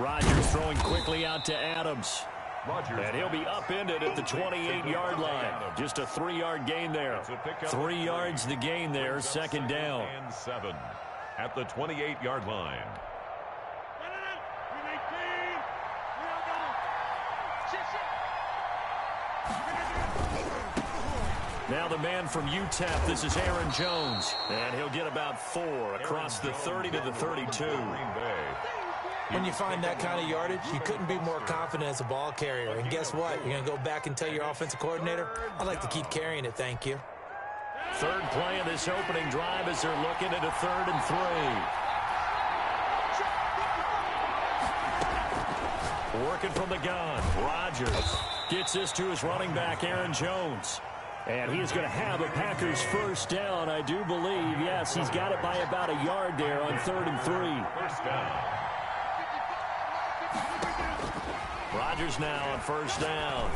Rodgers throwing quickly out to Adams. And he'll be upended at the 28-yard line. Just a 3-yard gain there. 3 yards the gain there, second down. And 7 at the 28-yard line. Now the man from UTEP, this is Aaron Jones. And he'll get about 4 across the 30 to the 32. When you find that kind of yardage, you couldn't be more confident as a ball carrier. And guess what? You're going to go back and tell your offensive coordinator, I'd like to keep carrying it, thank you. Third play of this opening drive as they're looking at a 3rd and 3. Working from the gun. Rodgers gets this to his running back, Aaron Jones. And he is going to have a Packers first down, I do believe. Yes, he's got it by about a yard there on 3rd and 3. First down. Rodgers now on first down.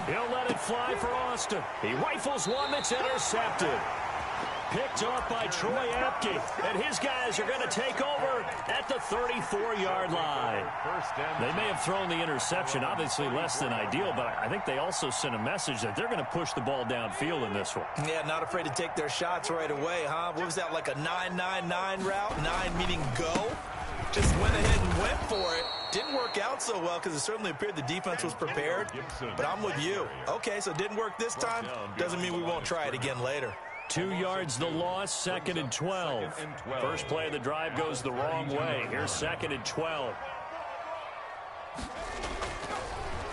He'll let it fly for Austin. He rifles one that's intercepted. Picked off by Troy Apke. And his guys are going to take over at the 34-yard line. They may have thrown the interception, obviously less than ideal, but I think they also sent a message that they're going to push the ball downfield in this one. Yeah, not afraid to take their shots right away, huh? What was that, like a 9-9-9 route? 9 meaning go? Just went ahead and went for it. Didn't work out so well because it certainly appeared the defense was prepared. But I'm with you. Okay, so it didn't work this time. Doesn't mean we won't try it again later. 2 yards the loss, 2nd and 12. First play of the drive goes the wrong way. Here's 2nd and 12.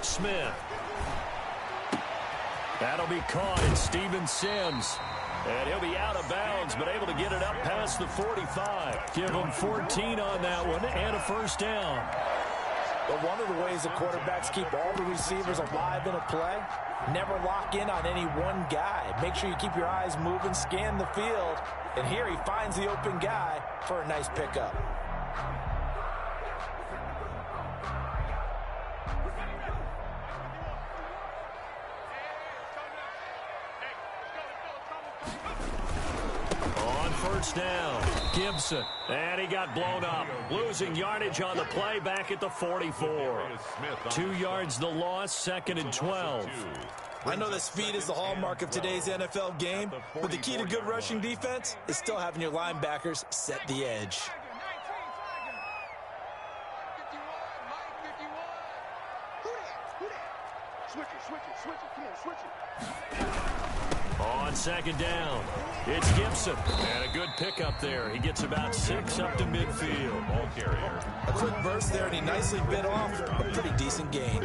Smith. That'll be caught. It's Steven Sims. And he'll be out of bounds, but able to get it up past the 45. Give him 14 on that one and a first down. But one of the ways the quarterbacks keep all the receivers alive in a play, never lock in on any one guy. Make sure you keep your eyes moving, scan the field. And here he finds the open guy for a nice pickup. First down, Gibson, and he got blown up. Losing yardage on the play back at the 44. 2 yards the loss, 2nd and 12. I know that speed is the hallmark of today's NFL game, but the key to good rushing defense is still having your linebackers set the edge. On 2nd down, it's Gibson. And a good pickup there. He gets about 6 up to midfield. Ball carrier. A quick burst there, and he nicely bit off a pretty decent gain.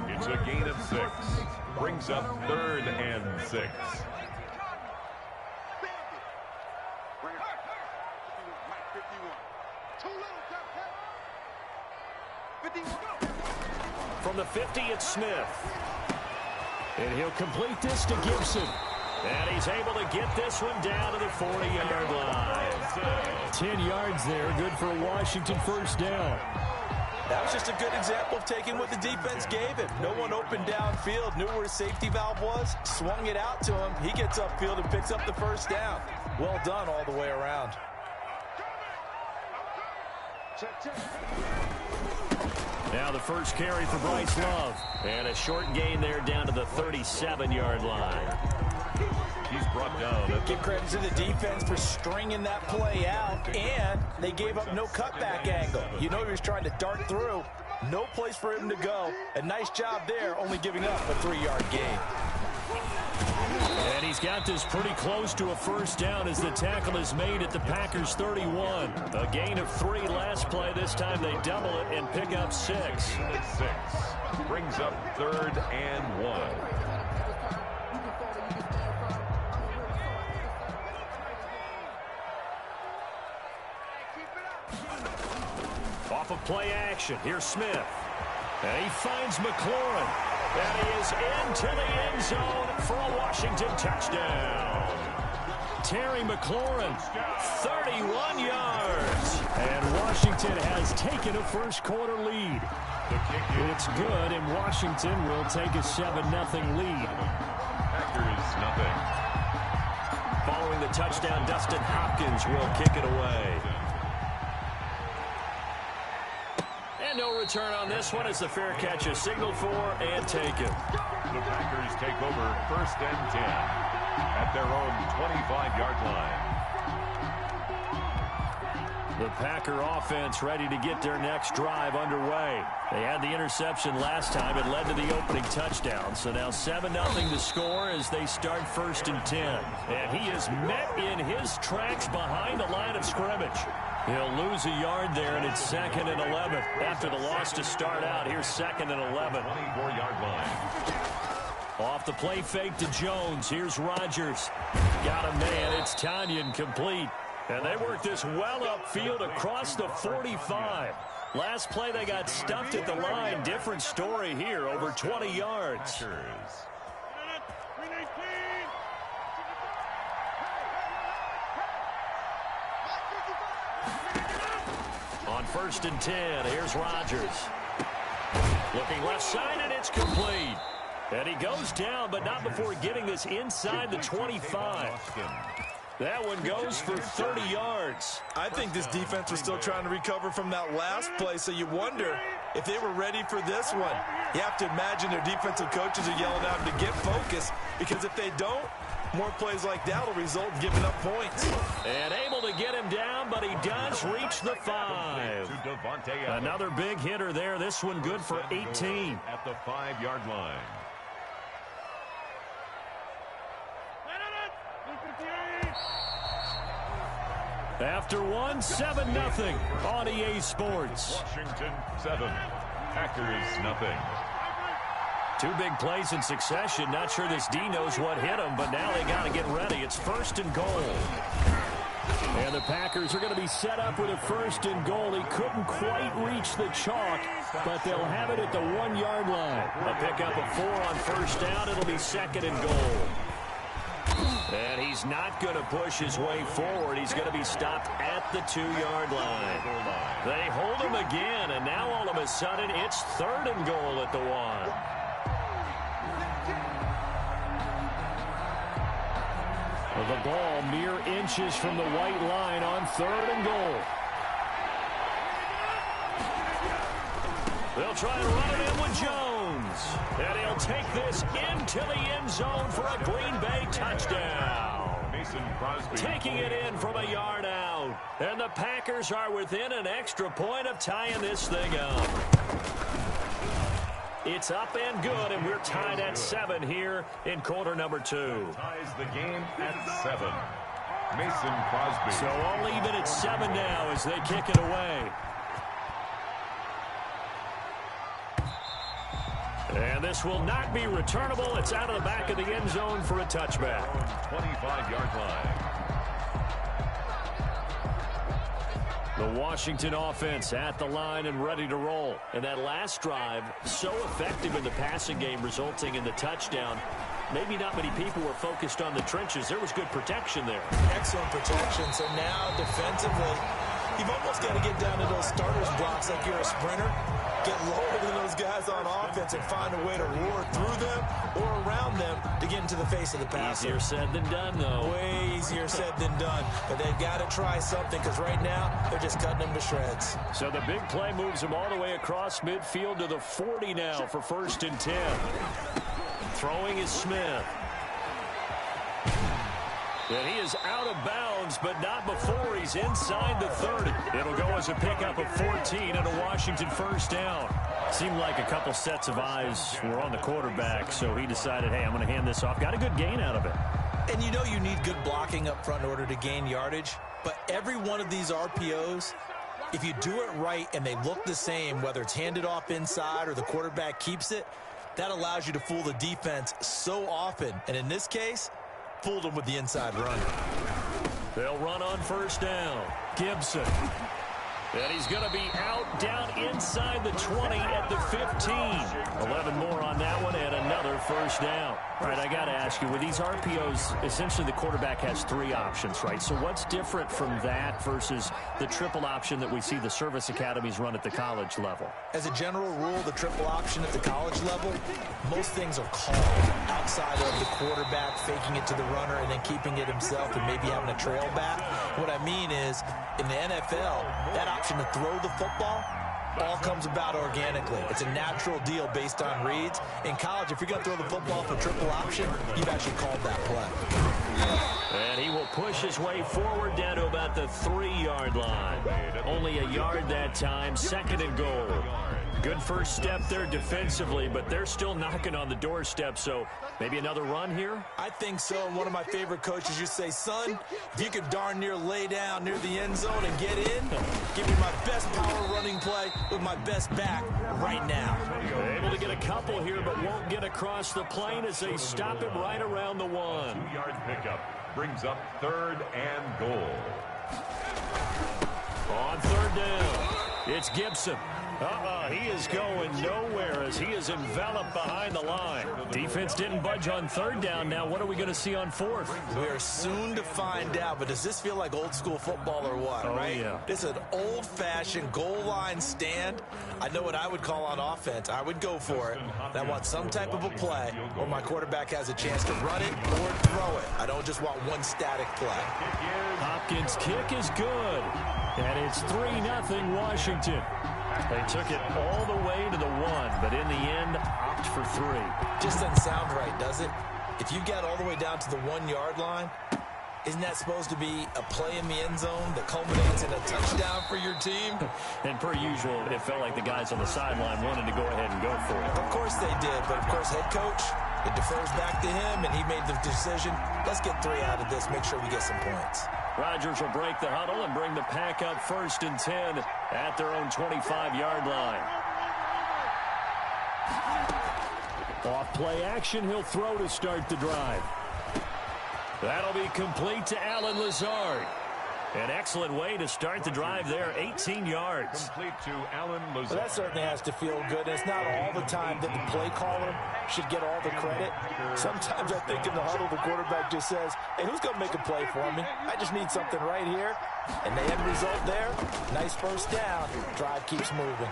It's a gain of 6. Brings up 3rd and 6. From the 50, it's Smith. And he'll complete this to Gibson. And he's able to get this one down to the 40-yard line. 10 yards there, good for a Washington first down. That was just a good example of taking what the defense gave him. No one opened downfield, knew where his safety valve was, swung it out to him. He gets upfield and picks up the first down. Well done all the way around. Now the first carry for Bryce Love. And a short gain there down to the 37-yard line. He's brought down. Give credit to the defense for stringing that play out, and they gave up no cutback angle. You know he was trying to dart through. No place for him to go. A nice job there, only giving up a 3-yard gain. And he's got this pretty close to a first down as the tackle is made at the Packers 31. A gain of 3 last play. This time they double it and pick up 6. 6. Brings up 3rd and 1. Off of play action, here's Smith. And he finds McLaurin. And he is into the end zone for a Washington touchdown. Terry McLaurin, 31 yards. And Washington has taken a first quarter lead. It's good, and Washington will take a 7-0 lead. Packers, nothing. Following the touchdown, Dustin Hopkins will kick it away. And no return on this one as the fair catch is signaled for and taken. The Packers take over 1st and 10 at their own 25-yard line. The Packer offense ready to get their next drive underway. They had the interception last time. It led to the opening touchdown. So now 7-0 to score as they start 1st and 10. And he is met in his tracks behind the line of scrimmage. He'll lose a yard there, and it's 2nd and 11. After the loss to start out, here's 2nd and 11. 24-yard line. Off the play fake to Jones. Here's Rodgers. Got a man. It's Tourny complete. And they work this well upfield across the 45. Last play they got stuffed at the line. Different story here, over 20 yards. On 1st and 10, here's Rodgers. Looking left side, and it's complete. And he goes down, but not before getting this inside the 25. That one goes for 30 yards. I think this defense was still trying to recover from that last play, so you wonder if they were ready for this one. You have to imagine their defensive coaches are yelling at them to get focused, because if they don't, more plays like that will result in giving up points. And able to get him down, but he does reach the 5. Another big hitter there. This one good for 18. At the 5-yard line. After one, 7-0 on EA Sports. Washington 7, Packers nothing. 2 big plays in succession. Not sure this D knows what hit him, but now they got to get ready. It's 1st and goal. And the Packers are going to be set up with a 1st and goal. He couldn't quite reach the chalk, but they'll have it at the 1-yard line. A pickup of 4 on 1st down. It'll be 2nd and goal. And he's not going to push his way forward. He's going to be stopped at the 2-yard line. They hold him again, and now all of a sudden it's 3rd and goal at the 1. Well, the ball mere inches from the white line on 3rd and goal. They'll try and run it in with Jones. And he'll take this into the end zone for a Green Bay touchdown. Mason Crosby. Taking it in from a yard out. And the Packers are within an extra point of tying this thing up. It's up and good, and we're tied at 7 here in quarter number 2. Ties the game at 7. Mason Crosby. So all even at 7 now as they kick it away. And this will not be returnable. It's out of the back of the end zone for a touchback. 25-yard line. The Washington offense at the line and ready to roll. And that last drive, so effective in the passing game, resulting in the touchdown. Maybe not many people were focused on the trenches. There was good protection there. Excellent protection. So now defensively, you've almost got to get down to those starters blocks like you're a sprinter. Get lower than those guys on offense and find a way to roar through them or around them to get into the face of the passer. Easier said than done, though. Way easier said than done. But they've got to try something, because right now they're just cutting them to shreds. So the big play moves them all the way across midfield to the 40 now for 1st and 10. Throwing is Smith. And he is out of bounds, but not before he's inside the 30. It'll go as a pickup of 14 and a Washington 1st down. Seemed like a couple sets of eyes were on the quarterback, so he decided, hey, I'm going to hand this off. Got a good gain out of it. And you know you need good blocking up front in order to gain yardage, but every one of these RPOs, if you do it right and they look the same, whether it's handed off inside or the quarterback keeps it, that allows you to fool the defense so often. And in this case, fooled them with the inside run. They'll run on 1st down. Gibson. And he's going to be out down inside the 20 at the 15. 11 more on that one and another 1st down. All right, I got to ask you, with these RPOs, essentially the quarterback has 3 options, right? So what's different from that versus the triple option that we see the service academies run at the college level? As a general rule, the triple option at the college level, most things are called outside of the quarterback faking it to the runner and then keeping it himself and maybe having a trail back. What I mean is, in the NFL, that option to throw the football, all comes about organically. It's a natural deal based on reads. In college, if you're going to throw the football for triple option, you've actually called that play. And he will push his way forward down to about the 3-yard line. Only a yard that time, 2nd and goal. Good first step there defensively, but they're still knocking on the doorstep, so maybe another run here? I think so. And one of my favorite coaches used to say, son, if you could darn near lay down near the end zone and get in, give me my best power running play with my best back right now. Able to get a couple here, but won't get across the plane as they stop him right around the 1. 2-yard pickup brings up 3rd and goal. On 3rd down, it's Gibson. He is going nowhere as he is enveloped behind the line. Defense didn't budge on 3rd down. Now what are we going to see on 4th? We are soon to find out, but does this feel like old school football or what, right? Yeah. This is an old-fashioned goal line stand. I know what I would call on offense. I would go for it. And I want some type of a play where my quarterback has a chance to run it or throw it. I don't just want one static play. Hopkins' kick is good. And it's 3-0 Washington. They took it all the way to the 1, but in the end, opt for 3. Just doesn't sound right, does it? If you get all the way down to the 1-yard line, isn't that supposed to be a play in the end zone that culminates in a touchdown for your team? And per usual, it felt like the guys on the sideline wanted to go ahead and go for it. Of course they did, but of course head coach, it defers back to him, and he made the decision. Let's get 3 out of this, make sure we get some points. Rodgers will break the huddle and bring the pack up 1st and 10 at their own 25-yard line. Off play action, he'll throw to start the drive. That'll be complete to Allen Lazard. An excellent way to start the drive there, 18 yards. Complete to Allen Lazard. Well, that certainly has to feel good. It's not all the time that the play caller should get all the credit. Sometimes I think in the huddle, the quarterback just says, hey, who's going to make a play for me? I just need something right here. And the end result there, nice first down. Drive keeps moving.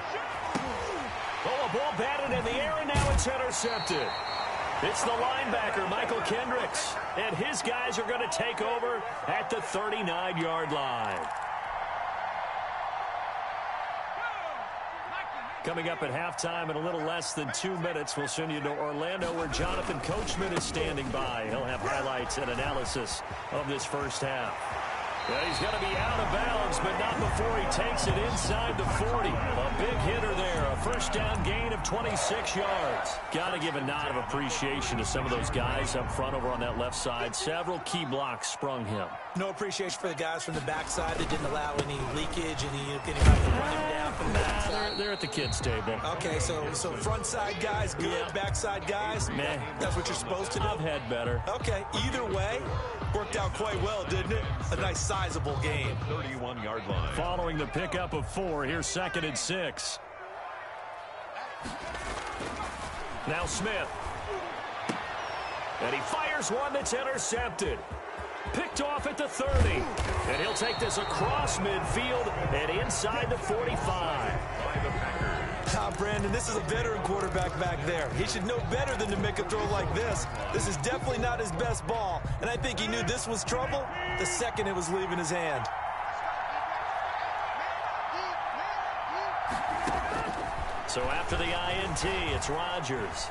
Oh, a ball batted in the air, and now it's intercepted. It's the linebacker, Michael Kendricks, and his guys are going to take over at the 39-yard line. Coming up at halftime in a little less than 2 minutes, we'll send you to Orlando where Jonathan Coachman is standing by. He'll have highlights and analysis of this first half. Yeah, he's going to be out of bounds, but not before he takes it inside the 40. A big hitter there, a first down gain of 26 yards. Got to give a nod of appreciation to some of those guys up front over on that left side. Several key blocks sprung him. No appreciation for the guys from the backside that didn't allow any leakage, anybody to run him down from the backside. They're at the kids' table. Okay, so front side guys good, backside guys, meh. That's what you're supposed to do? I've had better. Okay, either way, worked out quite well, didn't it? A nice sizable gain. 31-yard line. Following the pickup of 4, here's 2nd and 6. Now Smith. And he fires one that's intercepted. Picked off at the 30. And he'll take this across midfield and inside the 45. By the Packers. Brandon, this is a veteran quarterback back there. He should know better than to make a throw like this. This is definitely not his best ball, and I think he knew this was trouble the second it was leaving his hand. So after the INT, it's Rodgers.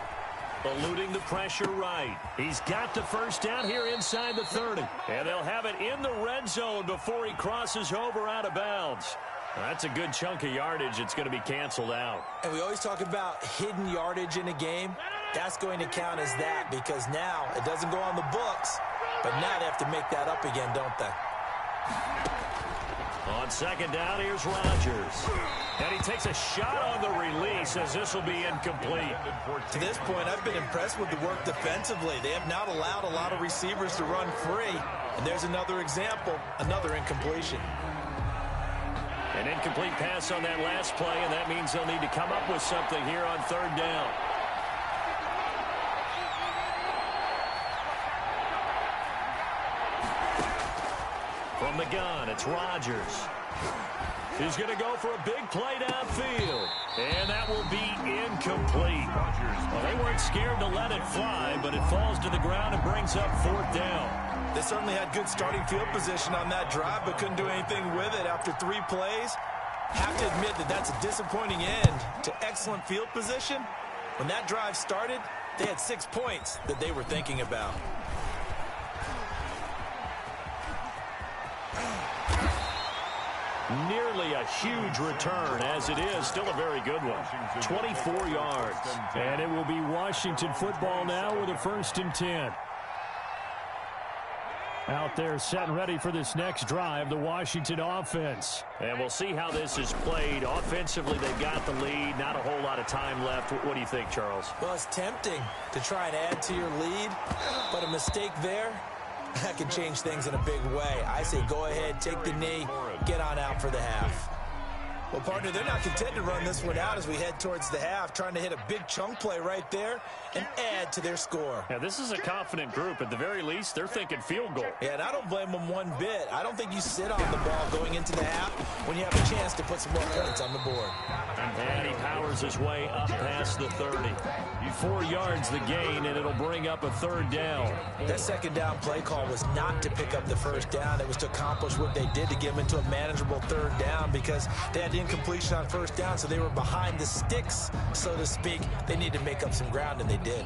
Eluding the pressure right. He's got the first down here inside the 30. And they'll have it in the red zone before he crosses over out of bounds. That's a good chunk of yardage. It's going to be canceled out. And we always talk about hidden yardage in a game. That's going to count as that because now it doesn't go on the books, but now they have to make that up again, don't they? On 2nd down, here's Rodgers. And he takes a shot on the release as this will be incomplete. To this point, I've been impressed with the work defensively. They have not allowed a lot of receivers to run free. And there's another example, another incompletion. An incomplete pass on that last play, and that means they'll need to come up with something here on 3rd down. From the gun, it's Rodgers. He's going to go for a big play downfield, and that will be incomplete. Well, they weren't scared to let it fly, but it falls to the ground and brings up 4th down. They certainly had good starting field position on that drive, but couldn't do anything with it after 3 plays. Have to admit that that's a disappointing end to excellent field position. When that drive started, they had 6 points that they were thinking about. Nearly a huge return, as it is. Still a very good one. 24 yards. And it will be Washington football now with a 1st and 10. Out there set and ready for this next drive, the Washington offense. And we'll see how this is played. Offensively, they've got the lead. Not a whole lot of time left. What do you think, Charles? Well, it's tempting to try and add to your lead, but a mistake there, that can change things in a big way. I say go ahead, take the knee, get on out for the half. Well, partner, they're not content to run this one out as we head towards the half, trying to hit a big chunk play right there and add to their score. Yeah, this is a confident group. At the very least, they're thinking field goal. Yeah, and I don't blame them one bit. I don't think you sit on the ball going into the half when you have a chance to put some more points on the board. And he powers his way up past the 30. 4 yards the gain, and it'll bring up a 3rd down. That 2nd down play call was not to pick up the 1st down. It was to accomplish what they did to get them into a manageable 3rd down because they had incompletion on 1st down, so they were behind the sticks, so to speak. They need to make up some ground, and they did.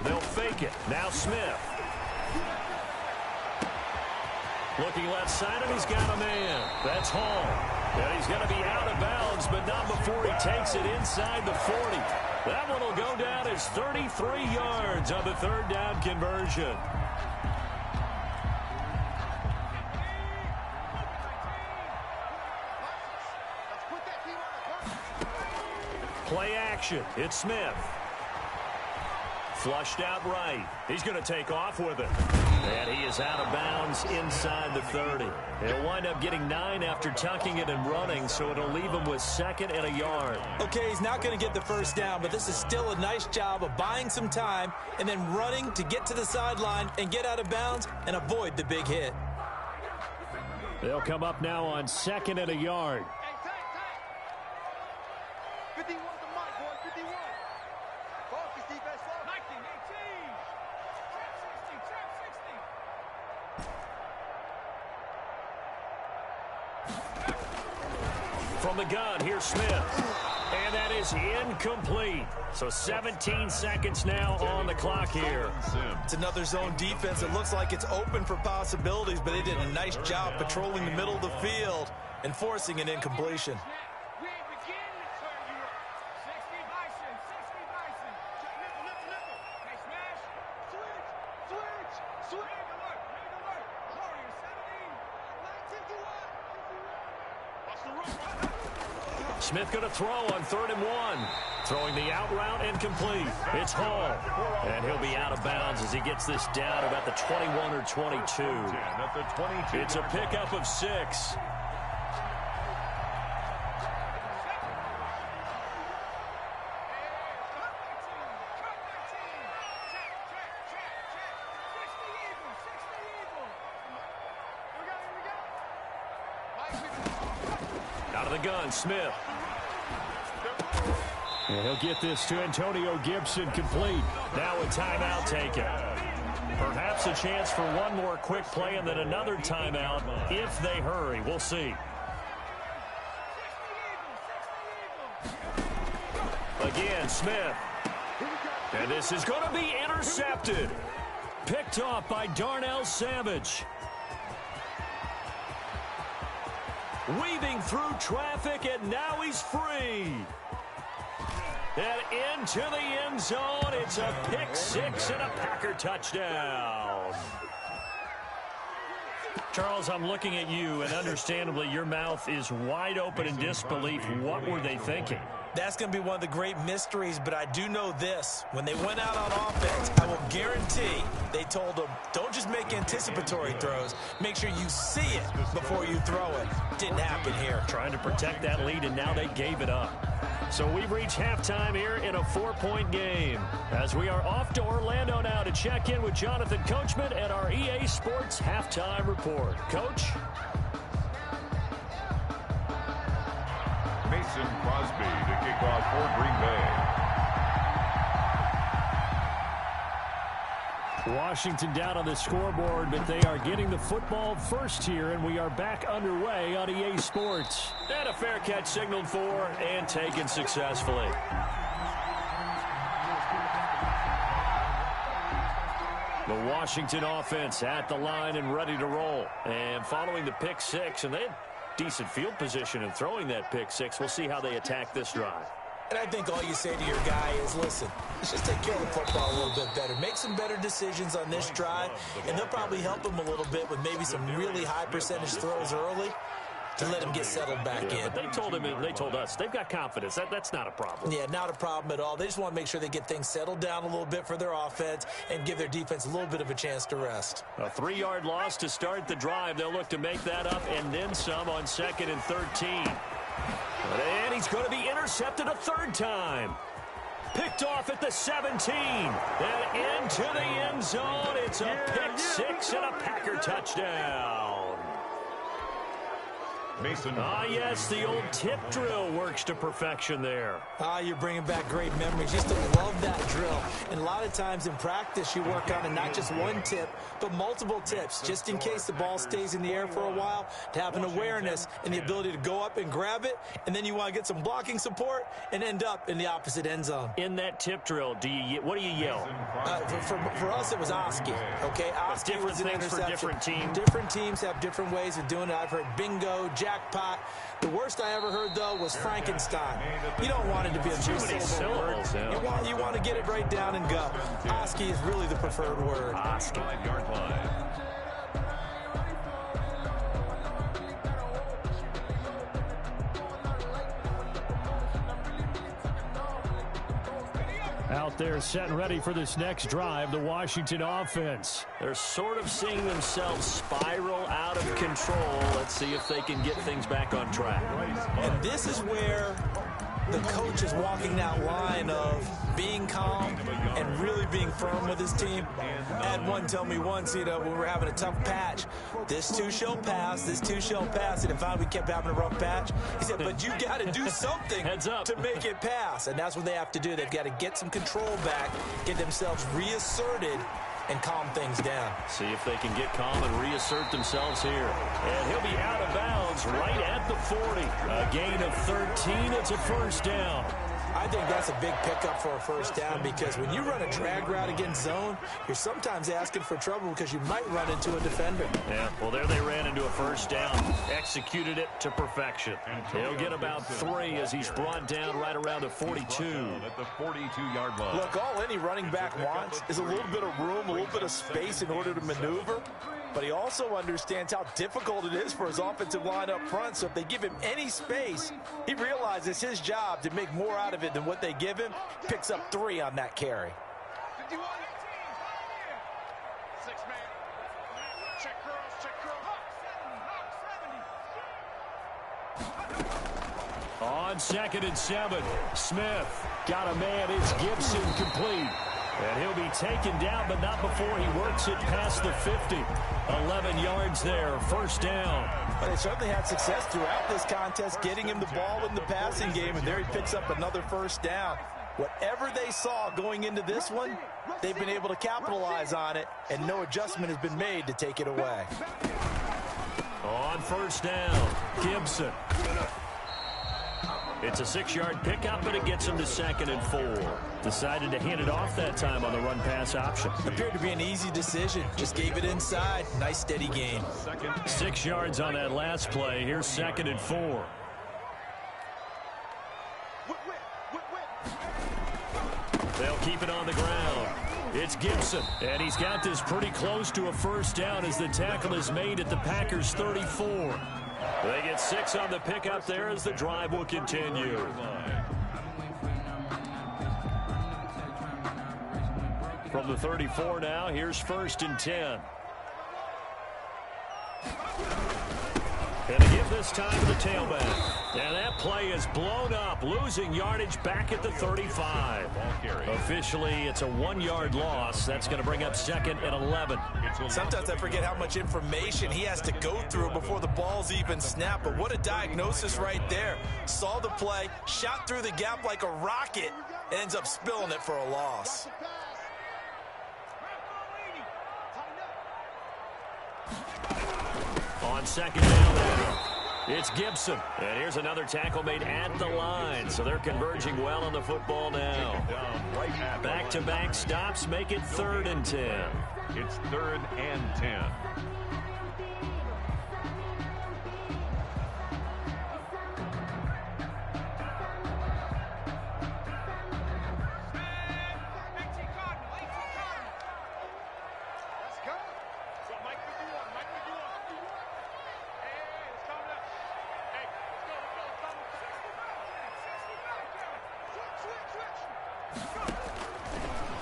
They'll fake it. Now Smith. Looking left side, and he's got a man. That's Hall. And he's going to be out of bounds, but not before he takes it inside the 40. That one will go down as 33 yards on the 3rd down conversion. Play action. It's Smith. Flushed out right. He's going to take off with it. And he is out of bounds inside the 30. He'll wind up getting 9 after tucking it and running, so it'll leave him with 2nd and a yard. Okay, he's not going to get the 1st down, but this is still a nice job of buying some time and then running to get to the sideline and get out of bounds and avoid the big hit. They'll come up now on 2nd and a yard. 51 to Mike, boy, 51. Focus, defense, 19, 18. Trap 60, trap 60. From the gun, here's Smith. And that is incomplete. So 17 seconds now on the clock here. It's another zone defense. It looks like it's open for possibilities, but they did a nice job patrolling the middle of the field and forcing an incompletion. Smith going to throw on 3rd and 1. Throwing the out route incomplete. It's Hall. And he'll be out of bounds as he gets this down about the 21 or 22. It's a pickup of 6. Out of the gun, Smith. And he'll get this to Antonio Gibson complete. Now a timeout taken. Perhaps a chance for one more quick play and then another timeout if they hurry. We'll see. Again, Smith. And this is going to be intercepted. Picked off by Darnell Savage. Weaving through traffic, and now he's free. And into the end zone. It's a pick 6 and a Packer touchdown. Charles, I'm looking at you, and understandably, your mouth is wide open in disbelief. What were they thinking? That's going to be one of the great mysteries, but I do know this. When they went out on offense, I will guarantee they told them, don't just make anticipatory throws. Make sure you see it before you throw it. Didn't happen here. Trying to protect that lead, and now they gave it up. So we've reached halftime here in a 4-point game. As we are off to Orlando now to check in with Jonathan Coachman at our EA Sports Halftime Report. Coach? Mason Crosby to kick off for Green Bay. Washington down on the scoreboard, but they are getting the football first here, and we are back underway on EA Sports. And a fair catch signaled for and taken successfully. The Washington offense at the line and ready to roll. And following the pick six, and they had decent field position in throwing that pick six. We'll see how they attack this drive. And I think all you say to your guy is, listen, let's just take care of the football a little bit better. Make some better decisions on this drive, and they'll probably help him a little bit with maybe some really high percentage throws early to let him get settled back in. But they told us they've got confidence. That's not a problem. Yeah, not a problem at all. They just want to make sure they get things settled down a little bit for their offense and give their defense a little bit of a chance to rest. A 3-yard loss to start the drive. They'll look to make that up and then some on 2nd and 13. And he's going to be intercepted a third time. Picked off at the 17. And into the end zone. It's a pick six and a Packer touchdown. Mason. Yes, the old tip drill works to perfection there. You're bringing back great memories. Used to love that drill. And a lot of times in practice, you work on it, not just one tip, but multiple tips, just in case the ball stays in the air for a while, to have an awareness and the ability to go up and grab it, and then you want to get some blocking support and end up in the opposite end zone. In that tip drill, what do you yell? For us, it was Oski. Okay, Oski was an interception. For different teams. Different teams have different ways of doing it. I've heard bingo, jackpot. The worst I ever heard, though, was Frankenstein. You don't want it to be a two-syllable word. Yeah. You want to get it right down and go. Oski is really the preferred word. Oski. 5-yard line. Out there set and ready for this next drive, the Washington offense. They're sort of seeing themselves spiral out of control. Let's see if they can get things back on track. And this is where the coach is walking that line of being calm and really being firm with his team. I had one tell me once, when we were having a tough patch, this too shall pass, this too shall pass. And if we kept having a rough patch, he said, but you got to do something Heads up. to make it pass. And that's what they have to do. They've got to get some control back, get themselves reasserted, and calm things down. See if they can get calm and reassert themselves here. And he'll be out of bounds right at the 40. A gain of 13. It's a first down. I think that's a big pickup for a first down, because when you run a drag route against zone, you're sometimes asking for trouble because you might run into a defender. Yeah, well, there they ran into a first down. Executed it to perfection. He'll get about 3 as he's brought down right around the 42. At the 42-yard line. Look, all any running back wants is a little bit of room, a little bit of space in order to maneuver. But he also understands how difficult it is for his offensive line up front. So if they give him any space, he realizes it's his job to make more out of it than what they give him. Picks up 3 on that carry. 51, 18, 6-man. Check curls, check curls. On 2nd and 7, Smith got a man. It's Gibson complete. And he'll be taken down, but not before he works it past the 50. 11 yards there, first down. But they certainly had success throughout this contest, getting him the ball in the passing game, and there he picks up another first down. Whatever they saw going into this one, they've been able to capitalize on it, and no adjustment has been made to take it away. On first down, Gibson. It's a 6-yard pickup, but it gets him to 2nd and 4. Decided to hand it off that time on the run-pass option. Appeared to be an easy decision. Just gave it inside. Nice, steady gain. 6 yards on that last play. Here's 2nd and 4. They'll keep it on the ground. It's Gibson, and he's got this pretty close to a first down as the tackle is made at the Packers' 34. They get 6 on the pickup there as the drive will continue. From the 34 now, here's 1st and 10. And to give this time to the tailback. And that play is blown up, losing yardage back at the 35. Officially, it's a 1-yard loss. That's going to bring up 2nd and 11. Sometimes I forget how much information he has to go through before the ball's even snapped. But what a diagnosis right there. Saw the play, shot through the gap like a rocket, and ends up spilling it for a loss. On second down now, it's Gibson. And here's another tackle made at the line. So they're converging well on the football now. Back-to-back stops make it 3rd and 10. It's 3rd and 10.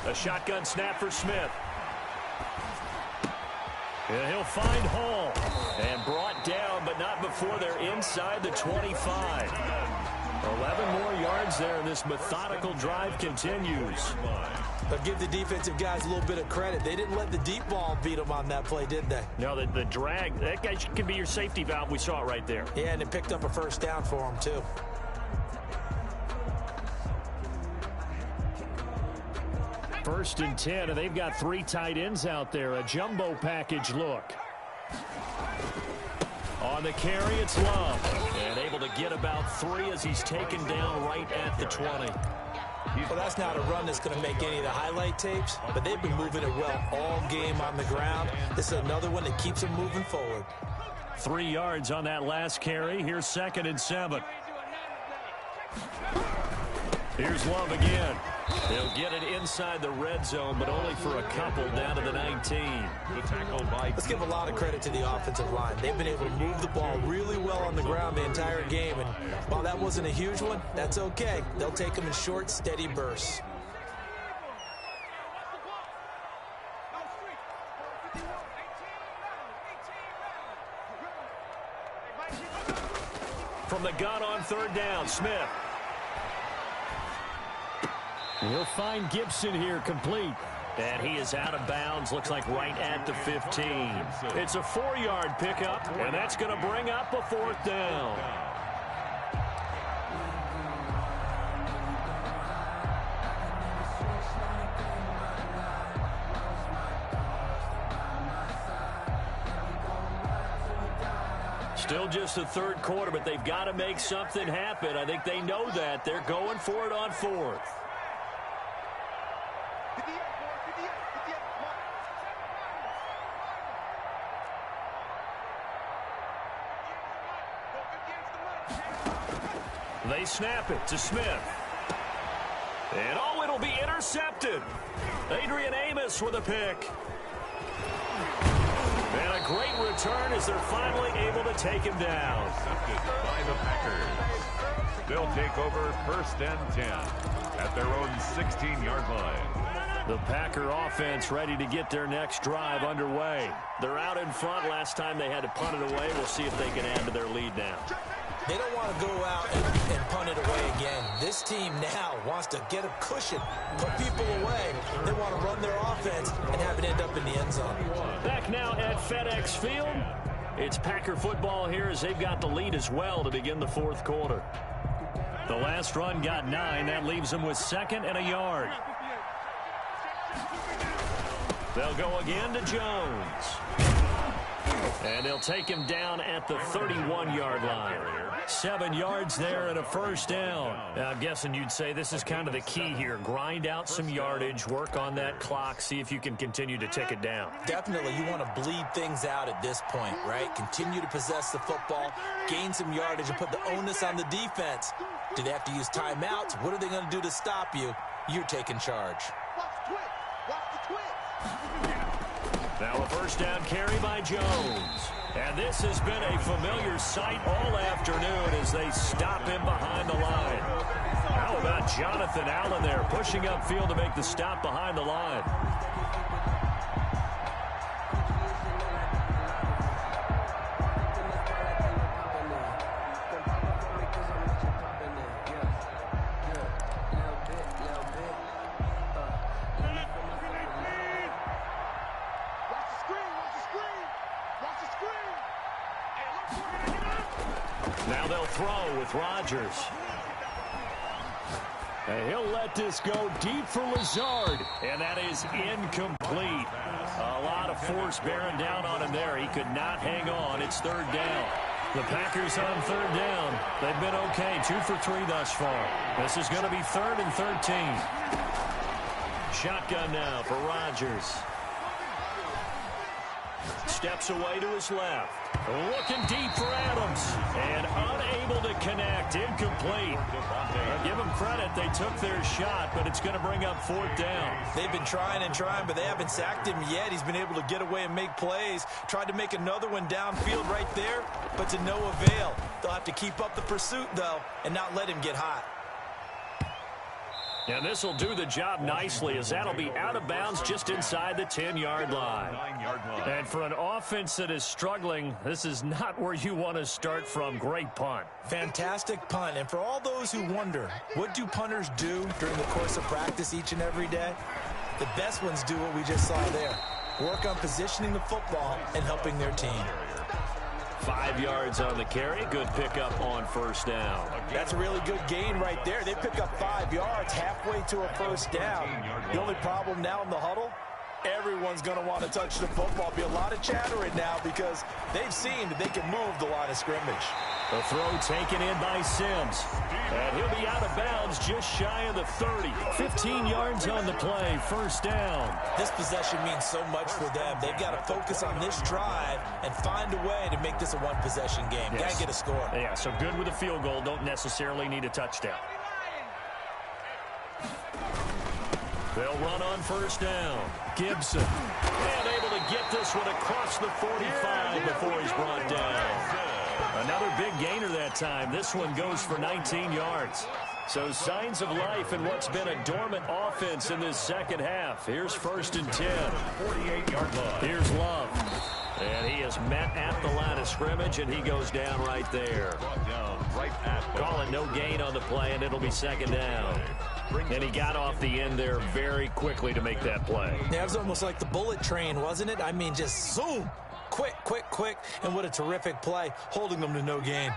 A shotgun snap for Smith. And he'll find Hall. And brought down, but not before they're inside the 25. 11 more yards there, and this methodical drive continues. But give the defensive guys a little bit of credit. They didn't let the deep ball beat them on that play, did they? No, the drag, that guy could be your safety valve. We saw it right there. Yeah, and it picked up a first down for them, too. First and 10, and they've got 3 tight ends out there. A jumbo package look. On the carry, it's Love. And able to get about 3 as he's taken down right at the 20. Well, that's not a run that's going to make any of the highlight tapes, but they've been moving it well all game on the ground. This is another one that keeps them moving forward. 3 yards on that last carry. Here's 2nd and 7. Here's Love again. They'll get it inside the red zone, but only for a couple down to the 19. The tackle by Let's give a lot of credit to the offensive line. They've been able to move the ball really well on the ground the entire game, and while that wasn't a huge one, that's okay. They'll take them in short, steady bursts. From the gun on 3rd down, Smith. He'll find Gibson here complete. And he is out of bounds, looks like right at the 15. It's a 4-yard pickup, and that's going to bring up a 4th down. Still just the 3rd quarter, but they've got to make something happen. I think they know that. They're going for it on 4th. They snap it to Smith. And oh, it'll be intercepted. Adrian Amos with a pick. And a great return as they're finally able to take him down. Intercepted by the Packers. They'll take over 1st and 10 at their own 16-yard line. The Packer offense ready to get their next drive underway. They're out in front. Last time they had to punt it away. We'll see if they can add to their lead now. They don't want to go out and punt it away again. This team now wants to get a cushion, put people away. They want to run their offense and have it end up in the end zone. Back now at FedEx Field. It's Packer football here as they've got the lead as well to begin the 4th quarter. The last run got 9. That leaves them with 2nd and a yard. They'll go again to Jones. And they'll take him down at the 31-yard line. 7 yards there and a first down. I'm guessing you'd say this is kind of the key here. Grind out some yardage, work on that clock, see if you can continue to tick it down. Definitely, you want to bleed things out at this point, right? Continue to possess the football, gain some yardage, and put the onus on the defense. Do they have to use timeouts? What are they going to do to stop you? You're taking charge. Watch the twitch. Watch the twitch. Now a first down carry by Jones. And this has been a familiar sight all afternoon as they stop him behind the line. How about Jonathan Allen there pushing upfield to make the stop behind the line? Now they'll throw with Rodgers. And he'll let this go deep for Lazard. And that is incomplete. A lot of force bearing down on him there. He could not hang on. It's third down. The Packers on third down. They've been okay. 2 for 3 thus far. This is going to be 3rd and 13. Shotgun now for Rodgers. Steps away to his left. Looking deep for Adams. And unable to connect. Incomplete. I'll give them credit. They took their shot, but it's going to bring up 4th down. They've been trying and trying, but they haven't sacked him yet. He's been able to get away and make plays. Tried to make another one downfield right there, but to no avail. They'll have to keep up the pursuit, though, and not let him get hot. And this will do the job nicely, as that'll be out of bounds just inside the 10-yard line. And for an offense that is struggling, this is not where you want to start from. Great punt. Fantastic punt. And for all those who wonder, what do punters do during the course of practice each and every day? The best ones do what we just saw there. Work on positioning the football and helping their team. 5 yards on the carry. Good pickup on first down. That's a really good gain right there. They pick up 5 yards halfway to a first down. The only problem now in the huddle, everyone's going to want to touch the football. Be a lot of chattering now because they've seen that they can move the line of scrimmage. The throw taken in by Sims. And he'll be out of bounds just shy of the 30. 15 yards on the play. First down. This possession means so much for them. They've got to focus on this drive and find a way to make this a one-possession game. Yes. Got to get a score. Yeah, so good with a field goal. Don't necessarily need a touchdown. They'll run on first down. Gibson. And able to get this one across the 45 before he's brought down. Another big gainer that time. This one goes for 19 yards. So signs of life in what's been a dormant offense in this second half. Here's 1st and 10. 48-yard line. Here's Love. And he is met at the line of scrimmage, and he goes down right there. Call it no gain on the play, and it'll be 2nd down. And he got off the end there very quickly to make that play. Yeah, it was almost like the bullet train, wasn't it? I mean, just zoom. Quick, quick, quick. And what a terrific play, holding them to no gain.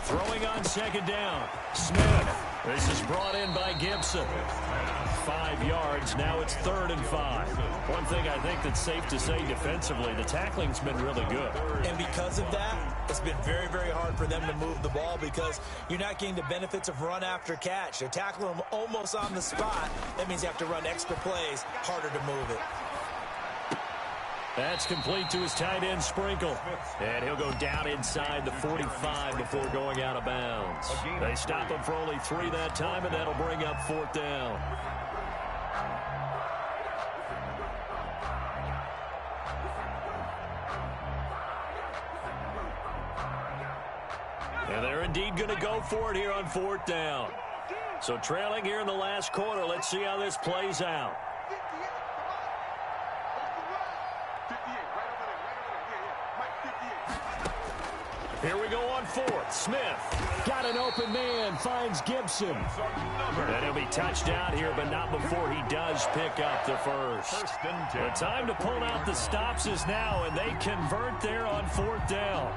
Throwing on 2nd down. Smith. This is brought in by Gibson. 5 yards. Now it's 3rd and 5. One thing I think that's safe to say defensively, the tackling's been really good. And because of that, it's been very, very hard for them to move the ball because you're not getting the benefits of run after catch. They're tackling them almost on the spot. That means you have to run extra plays, harder to move it. That's complete to his tight end, Sprinkle. And he'll go down inside the 45 before going out of bounds. They stop him for only 3 that time, and that'll bring up 4th down. And they're indeed going to go for it here on 4th down. So trailing here in the last quarter. Let's see how this plays out. Here we go on 4th. Smith got an open man, finds Gibson. And he'll be touched out here, but not before he does pick up the first. The time to pull out the stops is now, and they convert there on 4th down.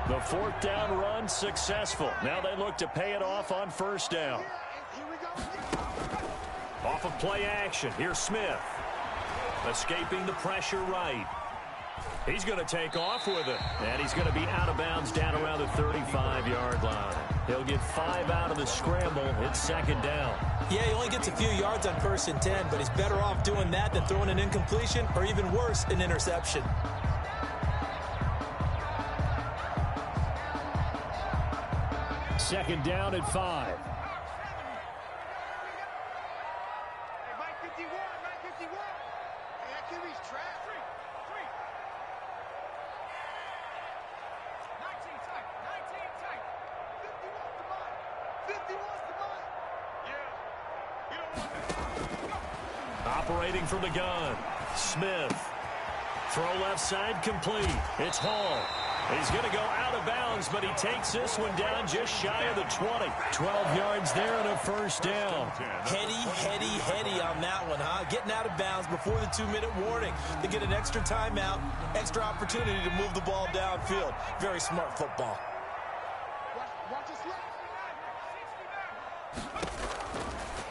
The 4th down run successful. Now they look to pay it off on 1st down. Off of play action. Here's Smith. Escaping the pressure right. He's going to take off with it. And he's going to be out of bounds down around the 35-yard line. He'll get 5 out of the scramble. It's 2nd down. Yeah, he only gets a few yards on 1st and 10, but he's better off doing that than throwing an incompletion or even worse, an interception. Second down at 5. Operating from the gun. Smith. Throw left side complete. It's Hall. He's going to go out of bounds, but he takes this one down just shy of the 20. 12 yards there and a 1st down. Heady on that one, huh? Getting out of bounds before the 2-minute warning. They get an extra timeout, extra opportunity to move the ball downfield. Very smart football.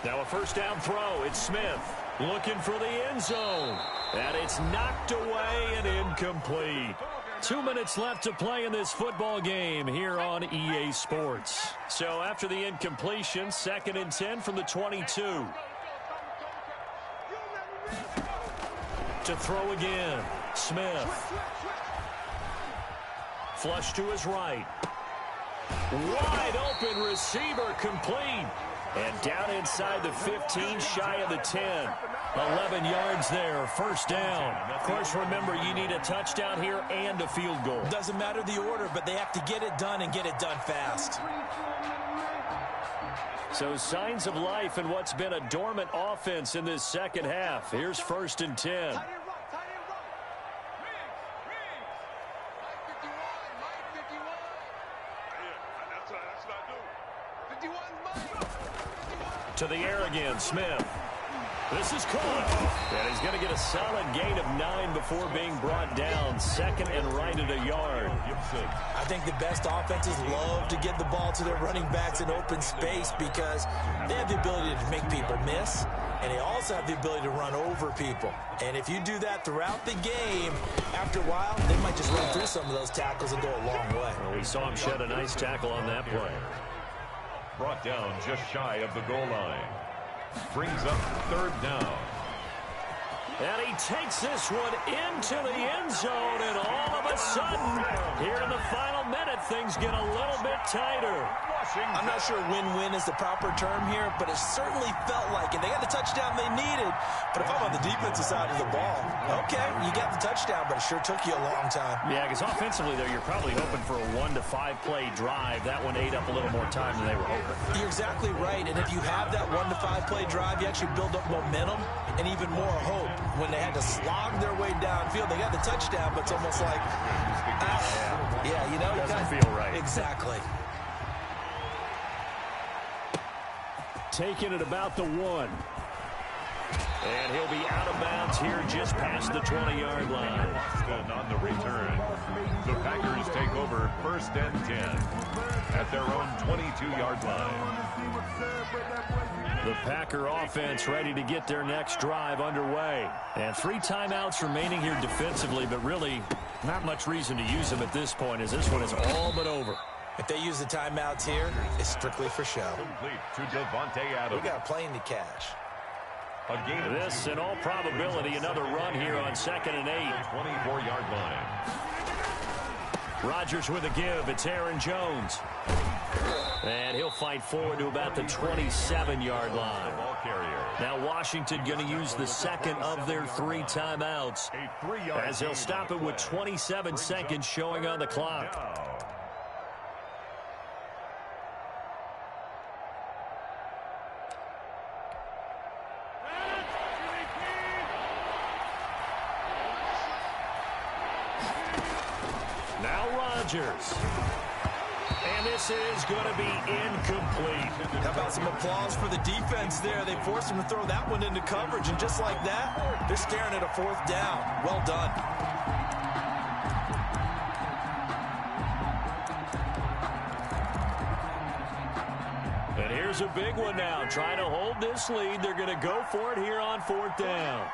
Now a first down throw. It's Smith looking for the end zone. And it's knocked away and incomplete. 2 minutes left to play in this football game here on EA Sports. So after the incompletion, 2nd and 10 from the 22. To throw again, Smith. Flush to his right. Wide open receiver complete. And down inside the 15, shy of the 10. 11 yards there, first down. Of course, remember, you need a touchdown here and a field goal. Doesn't matter the order, but they have to get it done and get it done fast. So signs of life in what's been a dormant offense in this second half. Here's 1st and 10. To the air again, Smith. This is caught. And he's going to get a solid gain of 9 before being brought down. 2nd and right at a yard. I think the best offenses love to get the ball to their running backs in open space because they have the ability to make people miss, and they also have the ability to run over people. And if you do that throughout the game, after a while, they might just run through some of those tackles and go a long way. Well, we saw him shed a nice tackle on that play. Brought down just shy of the goal line. Brings up 3rd down. And he takes this one into the end zone, and all of a sudden, here in the final minute, things get a little bit tighter. I'm not sure win-win is the proper term here, but it certainly felt like it. They got the touchdown they needed, but if I'm on the defensive side of the ball, okay, you got the touchdown, but it sure took you a long time. Yeah, because offensively, though, you're probably hoping for a 1 to 5 play drive. That one ate up a little more time than they were hoping. You're exactly right, and if you have that 1 to 5 play drive, you actually build up momentum and even more hope. When they had to slog their way downfield, they got the touchdown, but it's almost like, yeah, you know, doesn't feel right. Exactly. Taking it about the 1. And he'll be out of bounds here just past the 20-yard line. Boston on the return. The Packers take over 1st and 10 at their own 22-yard line. The Packer offense ready to get their next drive underway. And 3 timeouts remaining here defensively, but really not much reason to use them at this point as this one is all but over. If they use the timeouts here, it's strictly for show. Complete to Devontae Adams. We got a plane to catch. This, in all probability, another run here on 2nd and 8. 24-yard line. Rodgers with a give. It's Aaron Jones. And he'll fight forward to about the 27-yard line. Now Washington going to use the 2nd of their 3 timeouts as they'll stop it with 27 seconds showing on the clock. And this is going to be incomplete. How about some applause for the defense there? They forced him to throw that one into coverage, and just like that, they're staring at a 4th down. Well done. And here's a big one now. Trying to hold this lead. They're going to go for it here on 4th down.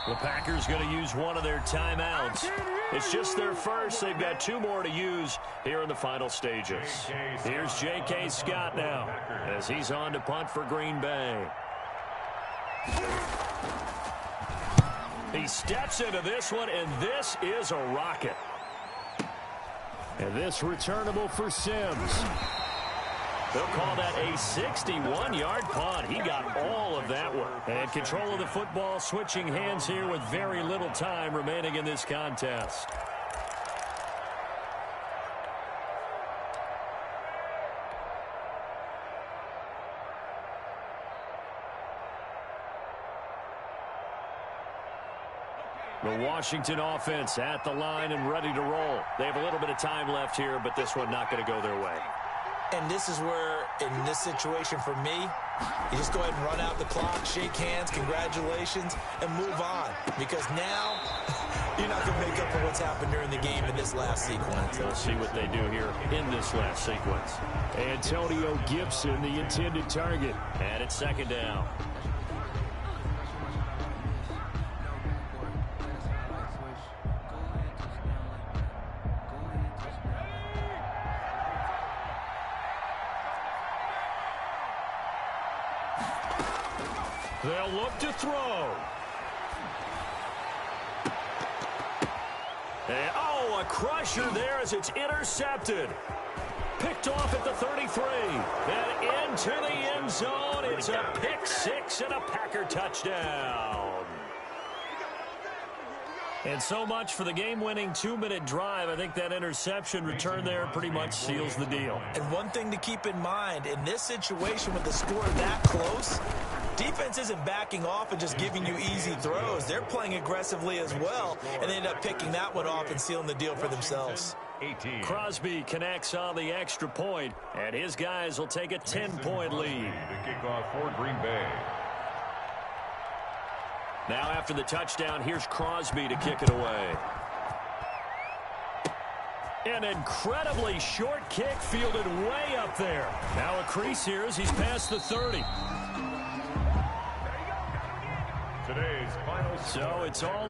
The Packers going to use one of their timeouts. It's just their first. They've got 2 more to use here in the final stages. Here's J.K. Scott now as he's on to punt for Green Bay. He steps into this one, and this is a rocket. And this returnable for Sims. They'll call that a 61-yard punt. He got all of that one. And control of the football switching hands here with very little time remaining in this contest. The Washington offense at the line and ready to roll. They have a little bit of time left here, but this one not going to go their way. And this is where, in this situation for me, you just go ahead and run out the clock, shake hands, congratulations, and move on. Because now You're not going to make up for what's happened during the game in this last sequence. We'll see what they do here in this last sequence. Antonio Gibson, the intended target. And it's second down. They'll look to throw. And, oh, a crusher there as it's intercepted. Picked off at the 33. And into the end zone. It's a pick six and a Packer touchdown. And so much for the game-winning 2-minute drive. I think that interception return there pretty much seals the deal. And one thing to keep in mind, in this situation with the score that close, defense isn't backing off and just giving you easy throws. They're playing aggressively as well, and they end up picking that one off and sealing the deal for themselves. 18. Crosby connects on the extra point, and his guys will take a 10-point lead. The kickoff for Green Bay. Now after the touchdown, here's Crosby to kick it away. An incredibly short kick fielded way up there. Now a crease here as he's past the 30. Today's final So it's all